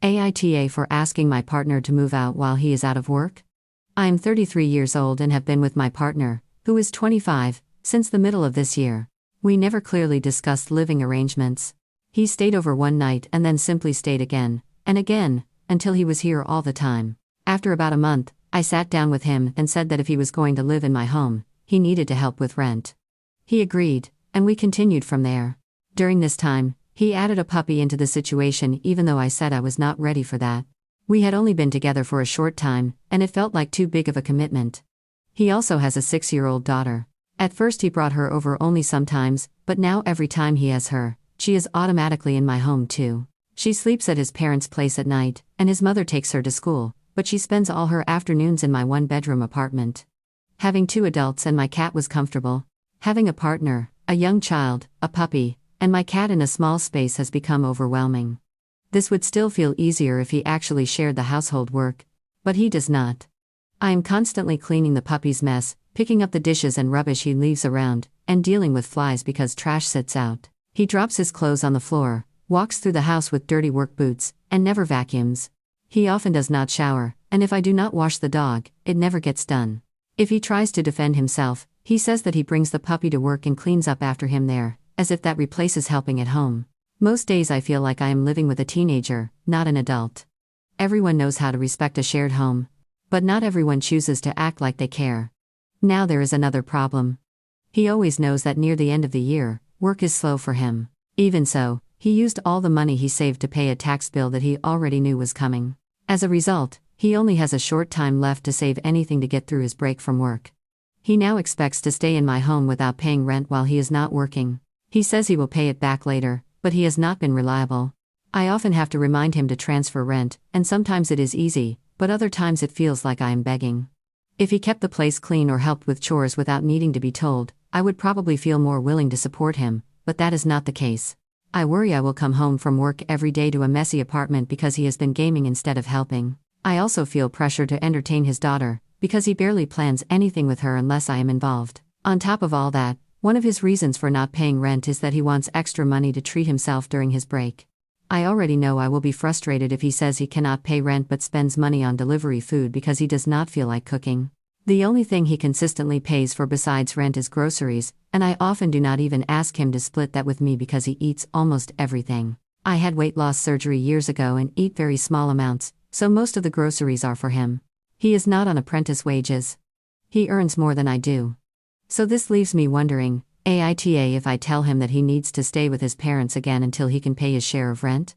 AITA for asking my partner to move out while he is out of work? I am 33 years old and have been with my partner, who is 25, since the middle of this year. We never clearly discussed living arrangements. He stayed over one night and then simply stayed again, and again, until he was here all the time. After about a month, I sat down with him and said that if he was going to live in my home, he needed to help with rent. He agreed, and we continued from there. During this time, he added a puppy into the situation even though I said I was not ready for that. We had only been together for a short time, and it felt like too big of a commitment. He also has a 6-year-old daughter. At first he brought her over only sometimes, but now every time he has her, she is automatically in my home too. She sleeps at his parents' place at night, and his mother takes her to school, but she spends all her afternoons in my one-bedroom apartment. Having 2 adults and my cat was comfortable. Having a partner, a young child, a puppy, and my cat in a small space has become overwhelming. This would still feel easier if he actually shared the household work, but he does not. I am constantly cleaning the puppy's mess, picking up the dishes and rubbish he leaves around, and dealing with flies because trash sits out. He drops his clothes on the floor, walks through the house with dirty work boots, and never vacuums. He often does not shower, and if I do not wash the dog, it never gets done. If he tries to defend himself, he says that he brings the puppy to work and cleans up after him there, as if that replaces helping at home. Most days I feel like I am living with a teenager, not an adult. Everyone knows how to respect a shared home, but not everyone chooses to act like they care. Now there is another problem. He always knows that near the end of the year, work is slow for him. Even so, he used all the money he saved to pay a tax bill that he already knew was coming. As a result, he only has a short time left to save anything to get through his break from work. He now expects to stay in my home without paying rent while he is not working. He says he will pay it back later, but he has not been reliable. I often have to remind him to transfer rent, and sometimes it is easy, but other times it feels like I am begging. If he kept the place clean or helped with chores without needing to be told, I would probably feel more willing to support him, but that is not the case. I worry I will come home from work every day to a messy apartment because he has been gaming instead of helping. I also feel pressure to entertain his daughter, because he barely plans anything with her unless I am involved. On top of all that, one of his reasons for not paying rent is that he wants extra money to treat himself during his break. I already know I will be frustrated if he says he cannot pay rent but spends money on delivery food because he does not feel like cooking. The only thing he consistently pays for besides rent is groceries, and I often do not even ask him to split that with me because he eats almost everything. I had weight loss surgery years ago and eat very small amounts, so most of the groceries are for him. He is not on apprentice wages. He earns more than I do. So this leaves me wondering, AITA, if I tell him that he needs to stay with his parents again until he can pay his share of rent?